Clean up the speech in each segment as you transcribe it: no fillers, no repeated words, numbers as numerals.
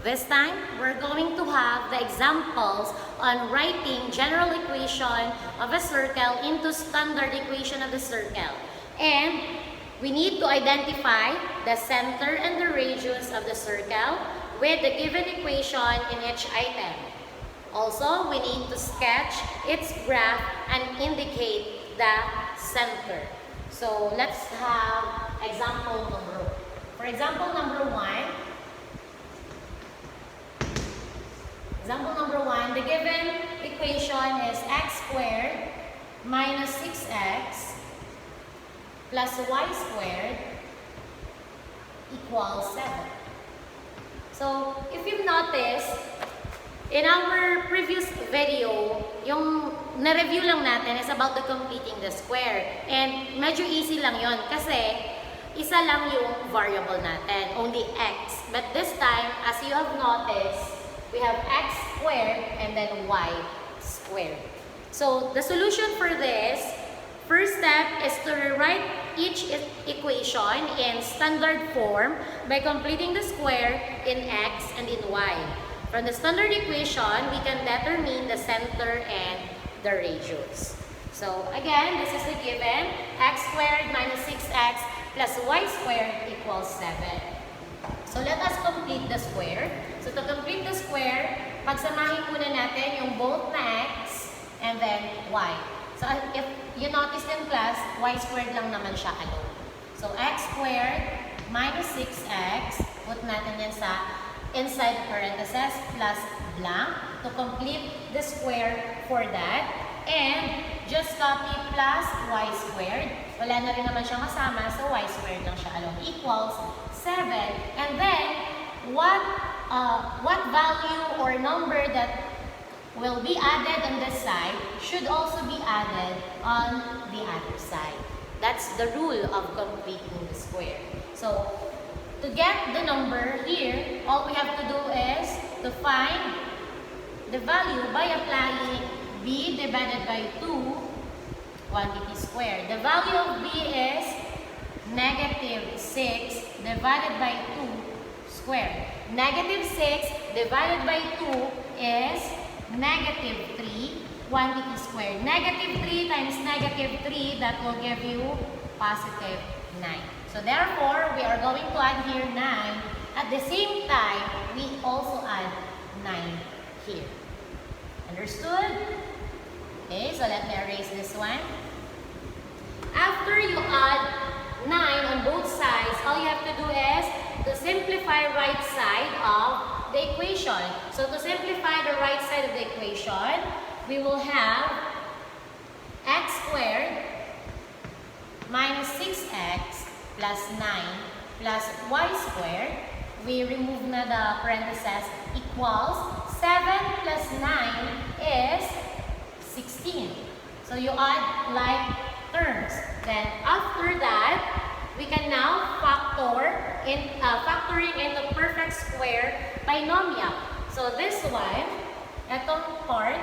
This time, we're going to have the examples on writing general equation of a circle into standard equation of the circle. And we need to identify the center and the radius of the circle with the given equation in each item. Also, we need to sketch its graph and indicate the center. So, let's have example number 1. For example number 1, the given equation is x squared minus 6x plus y squared equals 7. So, if you've noticed, in our previous video, yung na-review lang natin is about the completing the square. And medyo easy lang yon kasi isa lang yung variable natin, only x. But this time, as you have noticed, we have x squared and then y squared. So, the solution for this, first step is to rewrite each equation in standard form by completing the square in x and in y. From the standard equation, we can determine the center and the radius. So, again, this is the given, x squared minus 6x plus y squared equals 7. So, let us complete the square. So, to complete the square, pagsamahin muna natin yung both na x and then y. So, if you noticed in class, y squared lang naman siya alone. So, x squared minus 6x, put natin yan sa inside parentheses plus blank to complete the square for that. And just copy plus y squared. Wala na rin naman siyang kasama, so y squared lang siya alone equals 7. And then, what value or number that will be added on this side should also be added on the other side. That's the rule of completing the square. So, to get the number here, all we have to do is to find the value by applying b divided by 2 quantity squared. The value of b is negative 6 divided by 2 squared. Negative 6 divided by 2 is negative 3 quantity squared. Negative 3 times negative 3, that will give you positive 9. So therefore, we are going to add here 9. At the same time, we also add 9 here. Understood? Okay, so let me erase this one. After you add 9 on both sides, all you have to do is to simplify right side of the equation. So to simplify the right side of the equation, we will have x squared minus 6x plus 9 plus y squared. We remove na the parentheses equals 7 plus 9 is 16. So you add like terms. Then after that, we can now factoring into perfect square binomial. So this one, itong part,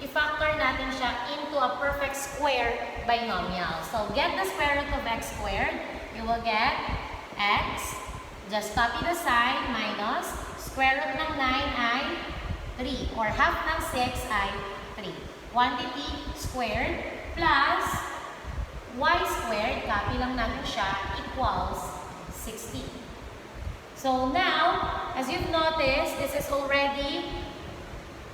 i-factor natin siya into a perfect square binomial. So get the square root of x squared. You will get x, just copy the sign, minus square root ng 9 ay 3, or half ng 6 ay 3. Quantity squared plus y squared, copy lang natin siya, equals 16. So now, as you've noticed, this is already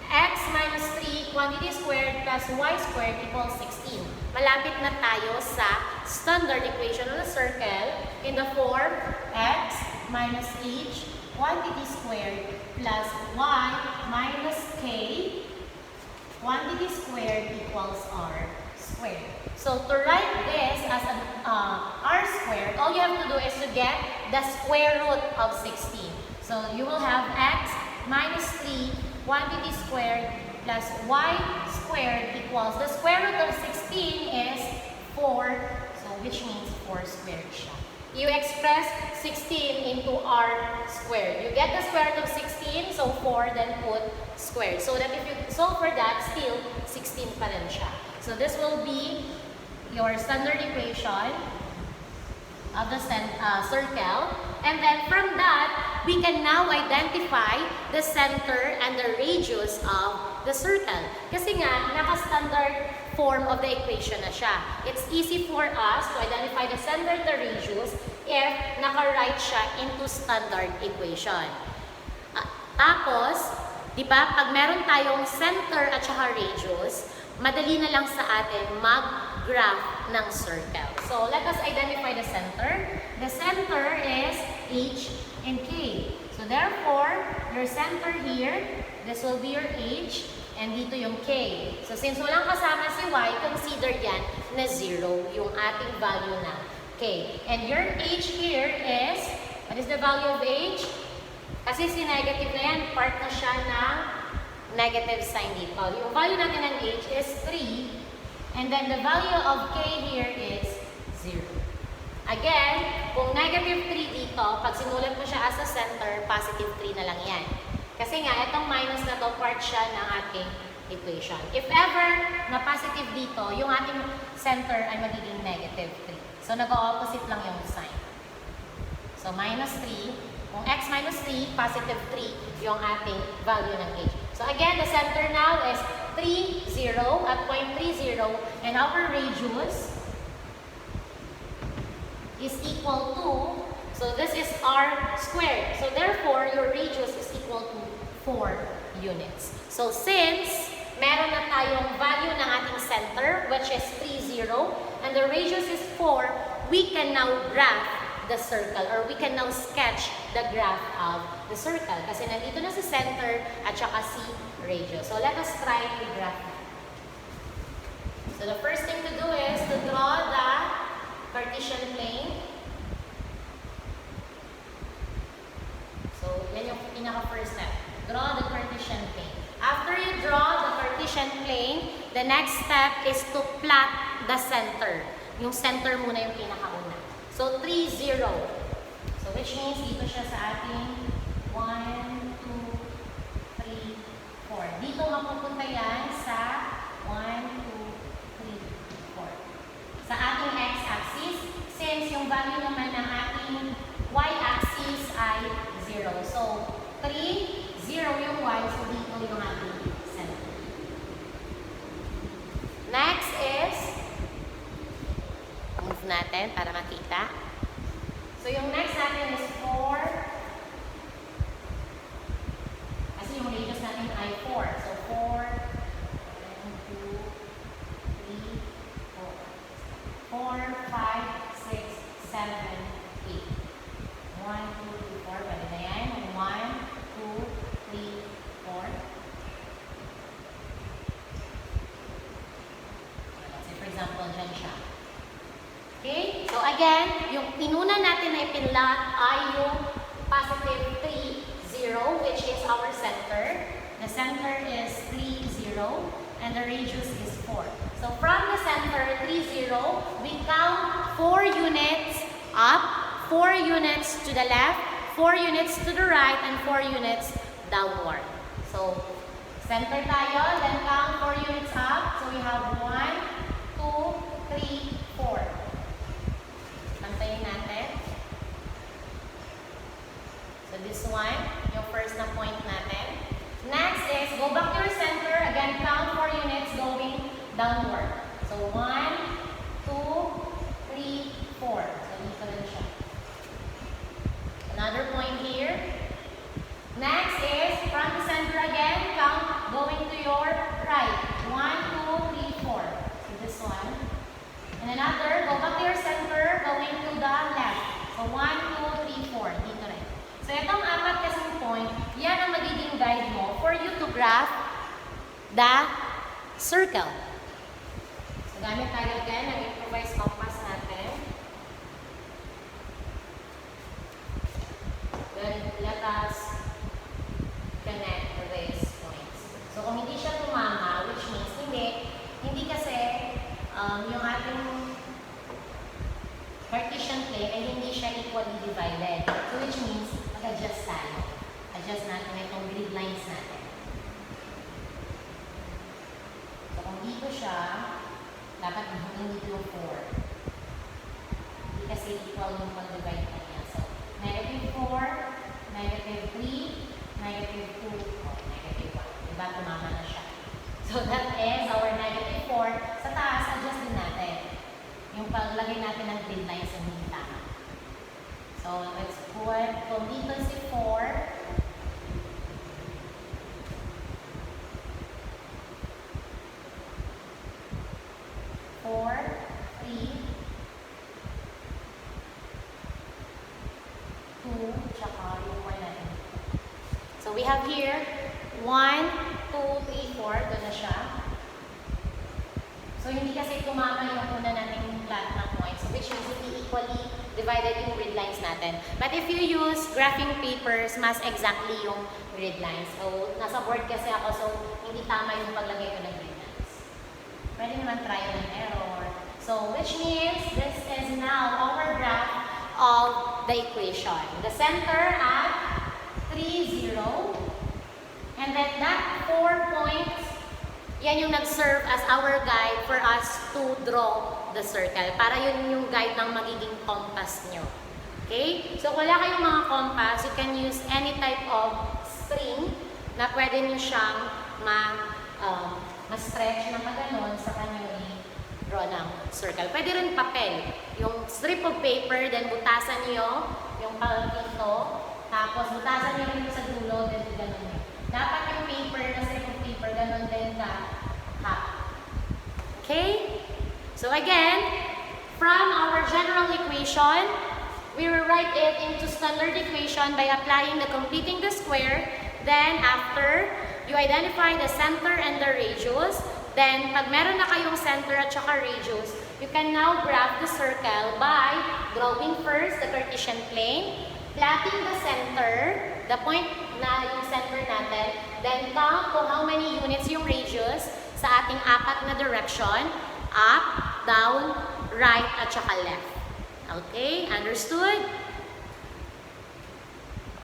x minus 3 quantity squared plus y squared equals 16. Malapit na tayo sa standard equation of the circle in the form x minus h quantity squared plus y minus k quantity squared equals r squared. So to write this as an r squared, all you have to do is to get the square root of 16. So you will have x minus 3 quantity squared plus y squared equals, the square root of 16 is 4, so which means 4 squared siya. You express 16 into r squared. You get the square root of 16, so 4, then put squared. So that if you solve for that, still 16 pa rin siya. So this will be your standard equation of the circle. And then from that, we can now identify the center and the radius of the circle. Kasi nga, naka-standard form of the equation na siya. It's easy for us to identify the center and the radius if naka-write siya into standard equation. Tapos, di ba, pag meron tayong center at saka radius, madali na lang sa atin mag-graph ng circle. So, let us identify the center. The center is H and K. So, therefore, your center here, this will be your H, and dito yung K. So, since walang kasama si Y, consider yan na 0, yung ating value na K. And your H here is, what is the value of H? Kasi si negative na yan, part na siya ng negative sign dito. Yung value natin ng H is 3, and then the value of K here is 0. Again, kung negative 3 dito, pag sinulat mo siya as a center, positive 3 na lang yan. Kasi nga, itong minus na to, part siya ng ating equation. If ever na positive dito, yung ating center ay magiging negative 3. So, nag-opposite lang yung sign. So, minus 3. Kung x minus 3, positive 3 yung ating value ng H. So again, the center now is 3, 0 at point 3, 0, and our radius is equal to, so this is r squared. So therefore, your radius is equal to 4 units. So since meron na tayong value ng ating center, which is 3, 0, and the radius is 4, we can now graph the circle, or we can now sketch the graph of the circle. Kasi nandito na si center at saka si radius. So let us try to graph it. So the first thing to do is to draw the Cartesian plane. So yan yung pinaka-first step. Draw the Cartesian plane. After you draw the Cartesian plane, the next step is to plot the center. Yung center muna yung pinakauna. So, 3, 0. So, which means dito siya sa ating 1, 2, 3, 4. Dito mapupunta yan sa 1, 2, 3, 4. Sa ating x-axis, since yung value naman ng ating y-axis ay 0. So, 3, 0 yung y. So, dito yung ating center. Next is move natin para makita. So, yung next natin is 4. Kasi yung radius natin ay 4. So, 4, 1, 2, 3, 4. 4, 5, 6, 7, 8. 1, 2, 3, 4. Pwede na yan. 1, 2, 3, 4. Let's say, for example, dyan siya. Okay? So again, yung pinuna natin na ipinlot ay yung positive 3, 0, which is our center. The center is 3, 0, and the radius is 4. So from the center, 3, 0, we count 4 units up, 4 units to the left, 4 units to the right, and 4 units downward. So, center tayo, then count 4 units up. So we have 1, 2, 3, 4. Pantayin natin. So this one, yung first na point natin. Next is, go back to your center. Again, count 4 units going downward. So 1, 2, 3, 4. So dito rin siya. Another point here. Next is, from the center again, count going to your right. 1, 2, 3, 4. So this one. And another, go back to your center, going to the left. So, 1, 2, 3, 4. Dito rin. So, itong apat kasing point, yan ang magiging guide mo for you to graph the circle. So, gamit tayo again ng improvised compass natin. Then, let us connect these points. So, kung hindi siya tumama, which means hindi kasi yung ating Cartesian plane ay hindi siya equally divided. So which means, mag-adjust tayo. Adjust natin itong grid lines natin. So kung dito siya, dapat hindi dito yung 4. Hindi kasi equal yung pag-divide na niya. So, negative 4, negative tumama na siya. So that is our -4. Sa taas, adjust din natin. Yung paglagay natin ng grid lines na hindi tama. So let's put competency 4. 4, 3, 2, tsaka yung 1 natin. So we have here 1, 2, 3, 4. Doon na siya. So hindi kasi tumama yung una nating plot ng points, which means hindi equally divided yung grid lines natin. But if you use graphing papers, mas exactly yung grid lines. So nasa board kasi ako, so hindi tama yung paglagay ko ng grid lines. Pwede naman trial and error. So which means this is now our graph of the equation. The center at 3, 0. And then that 4 points, yan yung nag-serve as our guide for us to draw the circle. Para yun yung guide ng magiging compass nyo. Okay? So kung wala kayong mga compass, you can use any type of string na pwede nyo siyang ma-stretch na maganon sa kanyang draw ng circle. Pwede rin papel. Yung strip of paper, then butasan nyo yung palpito, tapos butasan nyo rin sa dulo, then ganon nyo. Dapat yung paper na strip of paper, ganon din ka half. Okay? So again, from our general equation, we will write it into standard equation by applying the completing the square. Then after, you identify the center and the radius. Then, pag meron na kayong center at saka radius, you can now graph the circle by drawing first the Cartesian plane, plotting the center, the point na yung center natin, then count kung how many units yung radius sa ating apat na direction, up, down, right, at saka left. Okay? Understood?